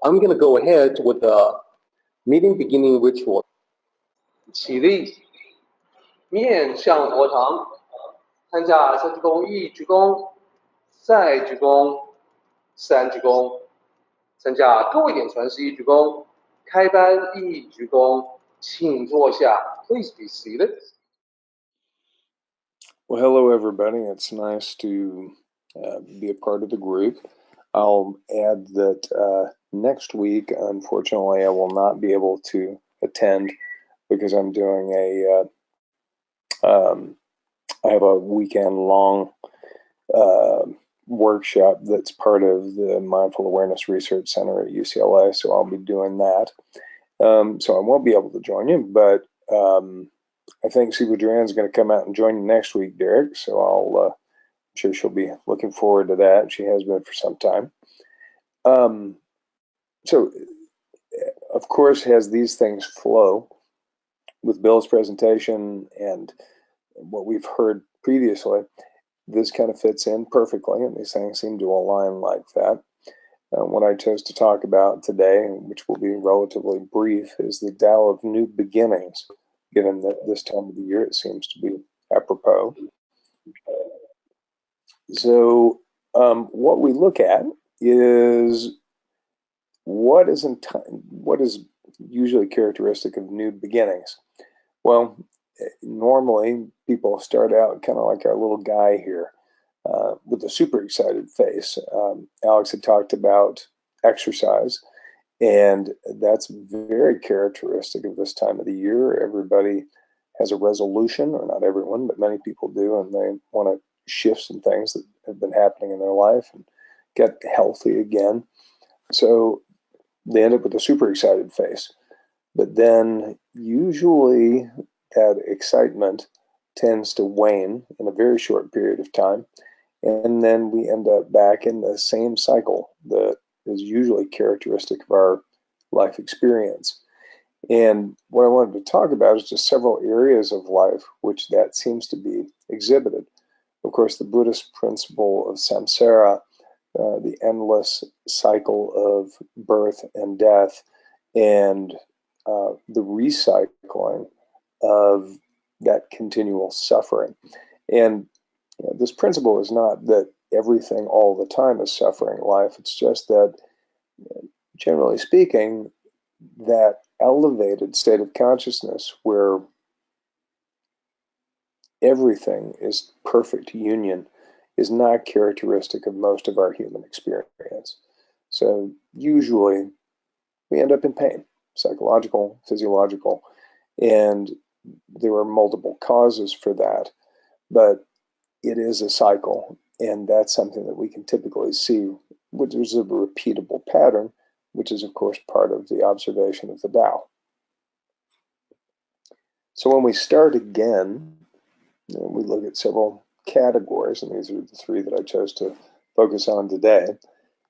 I'm going to go ahead with the meeting beginning ritual. 起立，面向佛堂，参加三鞠躬、一鞠躬、再鞠躬、三鞠躬，参加各位点传是一鞠躬，开班一鞠躬，请坐下。Please be seated. Well, hello, everybody. It's nice to be a part of the group. I'll add that next week, unfortunately, I will not be able to attend because I'm doing I have a weekend-long workshop that's part of the Mindful Awareness Research Center at UCLA, so I'll be doing that. So I won't be able to join you, but I think Sifu Duran's going to come out and join you next week, Derek, so I'm sure she'll be looking forward to that. She has been for some time. So, of course, as these things flow with Bill's presentation and what we've heard previously, this kind of fits in perfectly, and these things seem to align like that. What I chose to talk about today, which will be relatively brief, is the Tao of New Beginnings, given that this time of the year it seems to be apropos. So what we look at is what is usually characteristic of new beginnings. Well, normally people start out kind of like our little guy here with a super excited face. Alex had talked about exercise, and that's very characteristic of this time of the year. Everybody has a resolution, or not everyone, but many people do, and they want to shift some things that have been happening in their life and get healthy again. So they end up with a super excited face. But then usually that excitement tends to wane in a very short period of time. And then we end up back in the same cycle that is usually characteristic of our life experience. And what I wanted to talk about is just several areas of life which that seems to be exhibited. Of course, the Buddhist principle of samsara, the endless cycle of birth and death, and the recycling of that continual suffering. And this principle is not that everything all the time is suffering life. It's just that, generally speaking, that elevated state of consciousness where everything is perfect union is not characteristic of most of our human experience. So usually we end up in pain, psychological, physiological, and there are multiple causes for that, but it is a cycle, and that's something that we can typically see, which is a repeatable pattern, which is, of course, part of the observation of the Tao. So when we start again, we look at several categories, and these are the three that I chose to focus on today.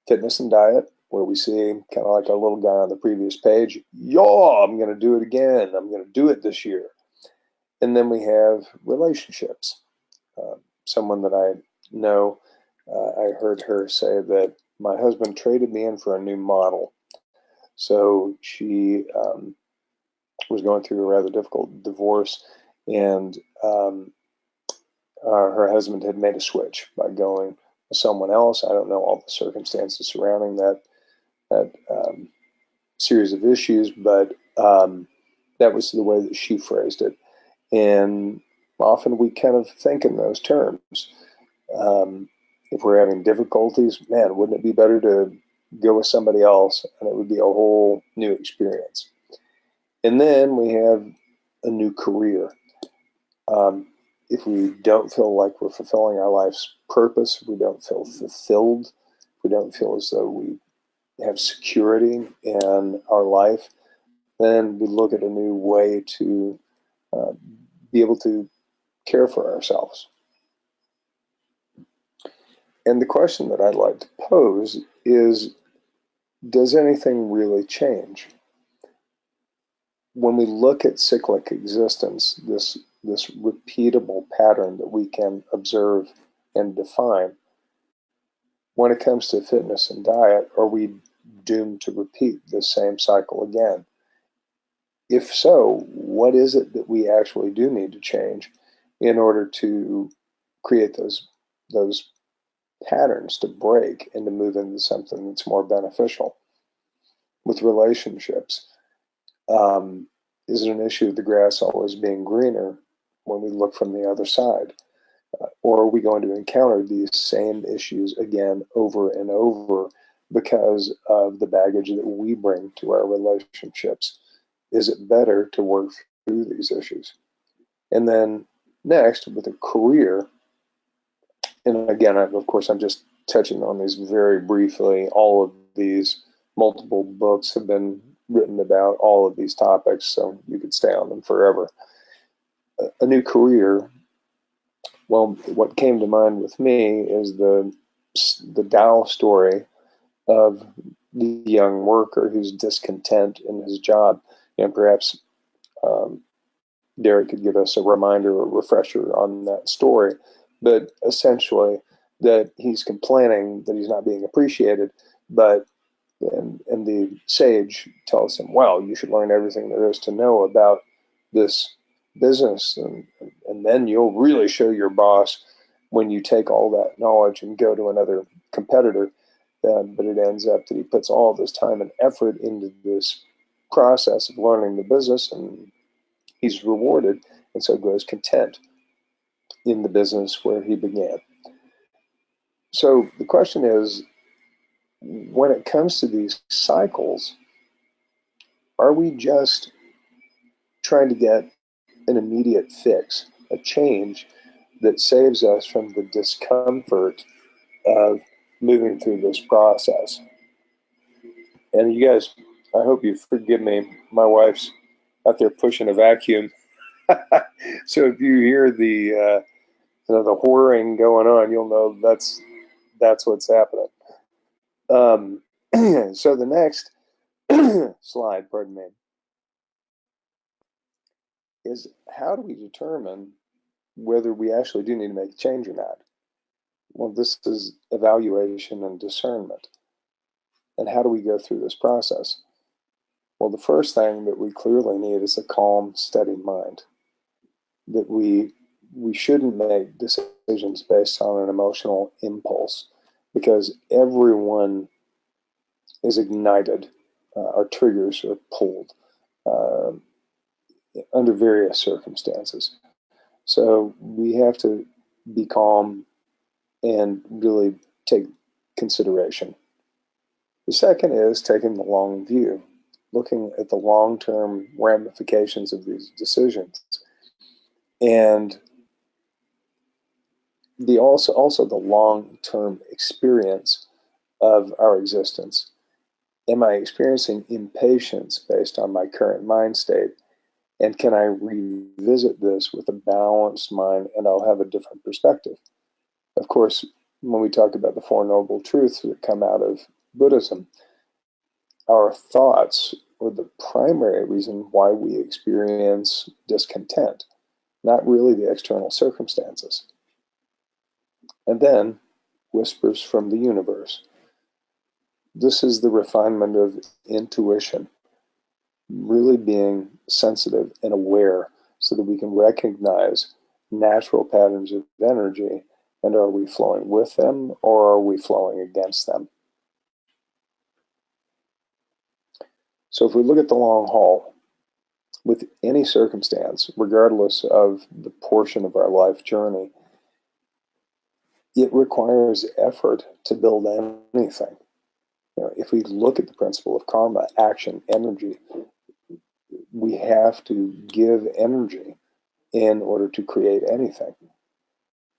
Fitness and diet, where we see kind of like our little guy on the previous page, I'm going to do it again. I'm going to do it this year. And then we have relationships. Someone that I know, I heard her say that my husband traded me in for a new model. So she was going through a rather difficult divorce, and her husband had made a switch by going with someone else. I don't know all the circumstances surrounding that series of issues, but that was the way that she phrased it. And often we kind of think in those terms. If we're having difficulties, man, wouldn't it be better to go with somebody else, and it would be a whole new experience. And then we have a new career. If we don't feel like we're fulfilling our life's purpose, if we don't feel fulfilled, if we don't feel as though we have security in our life, then we look at a new way to be able to care for ourselves. And the question that I'd like to pose is, does anything really change? When we look at cyclic existence, this repeatable pattern that we can observe and define, when it comes to fitness and diet, are we doomed to repeat the same cycle again? If so, what is it that we actually do need to change in order to create those patterns to break and to move into something that's more beneficial? With relationships, is it an issue of the grass always being greener when we look from the other side? Or are we going to encounter these same issues again over and over because of the baggage that we bring to our relationships? Is it better to work through these issues? And then next, with a career, and again, of course, I'm just touching on these very briefly. All of these multiple books have been written about all of these topics, so you could stay on them forever. A new career, well, what came to mind with me is the Tao story of the young worker who's discontent in his job. And perhaps Derek could give us a reminder or refresher on that story. But essentially, that he's complaining that he's not being appreciated, but and the sage tells him, well, you should learn everything there is to know about this business, and then you'll really show your boss when you take all that knowledge and go to another competitor. But it ends up that he puts all this time and effort into this process of learning the business, and he's rewarded, and so grows content in the business where he began. So the question is, when it comes to these cycles, are we just trying to get an immediate fix, a change that saves us from the discomfort of moving through this process? And you guys, I hope you forgive me. My wife's out there pushing a vacuum. So if you hear the whirring going on, you'll know that's what's happening. So the next slide, pardon me, is how do we determine whether we actually do need to make a change or not? Well, this is evaluation and discernment. And how do we go through this process? Well, the first thing that we clearly need is a calm, steady mind. That we shouldn't make decisions based on an emotional impulse, because everyone is ignited. Our triggers are pulled under various circumstances. So we have to be calm and really take consideration. The second is taking the long view, looking at the long-term ramifications of these decisions, and also the long-term experience of our existence. Am I experiencing impatience based on my current mind state? And can I revisit this with a balanced mind, and I'll have a different perspective? Of course, when we talk about the Four Noble Truths that come out of Buddhism, our thoughts are the primary reason why we experience discontent, not really the external circumstances. And then, whispers from the universe. This is the refinement of intuition, really being sensitive and aware so that we can recognize natural patterns of energy, and are we flowing with them or are we flowing against them? So if we look at the long haul, with any circumstance, regardless of the portion of our life journey, it requires effort to build anything. If we look at the principle of karma, action, energy, we have to give energy in order to create anything.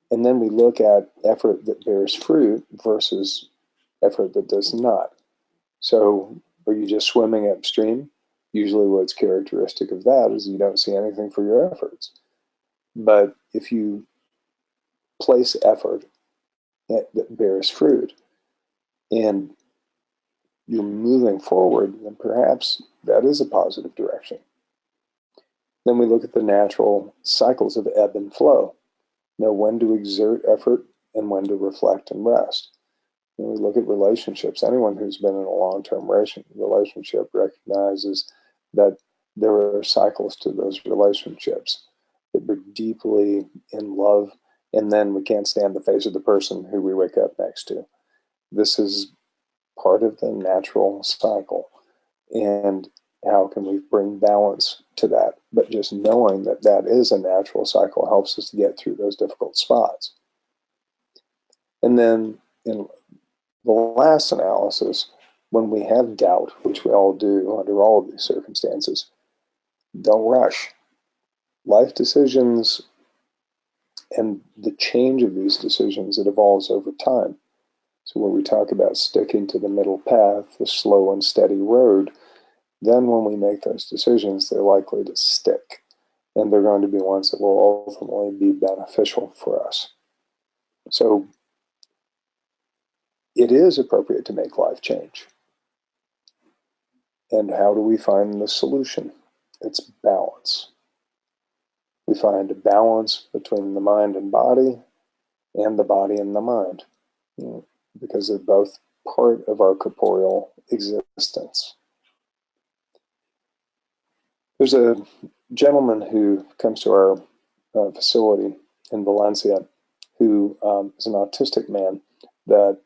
And then we look at effort that bears fruit versus effort that does not. So are you just swimming upstream? Usually what's characteristic of that is you don't see anything for your efforts. But if you place effort that bears fruit and you're moving forward, then perhaps that is a positive direction. Then we look at the natural cycles of ebb and flow. Know when to exert effort and when to reflect and rest. When we look at relationships, anyone who's been in a long-term relationship recognizes that there are cycles to those relationships, that we're deeply in love, and then we can't stand the face of the person who we wake up next to. This is part of the natural cycle. And how can we bring balance to that? But just knowing that that is a natural cycle helps us to get through those difficult spots. And then in the last analysis, when we have doubt, which we all do under all of these circumstances, don't rush. Life decisions and the change of these decisions, it evolves over time. So when we talk about sticking to the middle path, the slow and steady road, then when we make those decisions, they're likely to stick. And they're going to be ones that will ultimately be beneficial for us. So it is appropriate to make life change. And how do we find the solution? It's balance. We find a balance between the mind and body, and the body and the mind, because they're both part of our corporeal existence. There's a gentleman who comes to our facility in Valencia who is an autistic man that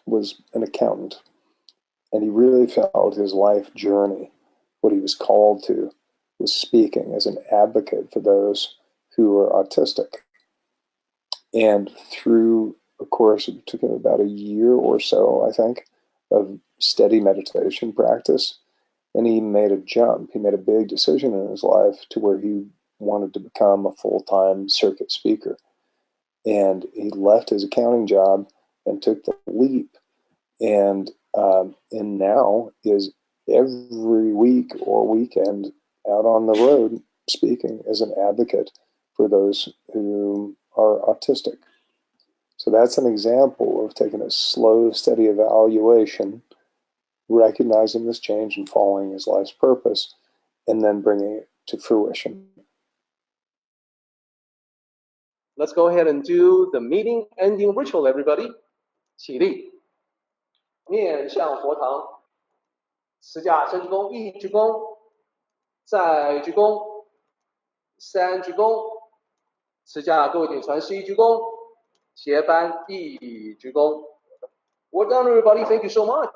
was an accountant. And he really felt his life journey, what he was called to, was speaking as an advocate for those who are autistic. And through a course, it took him about a year or so, I think, of steady meditation practice. And he made a jump. He made a big decision in his life to where he wanted to become a full-time circuit speaker. And he left his accounting job and took the leap. And now is every week or weekend out on the road speaking as an advocate for those who are autistic. So that's an example of taking a slow, steady evaluation, recognizing this change and following his life's purpose, and then bringing it to fruition. Let's go ahead and do the meeting ending ritual, everybody. 起立，面向佛堂，持架三鞠躬，一鞠躬，再鞠躬，三鞠躬，持架各位顶传十一鞠躬，结班一鞠躬。Well done, everybody. Thank you so much.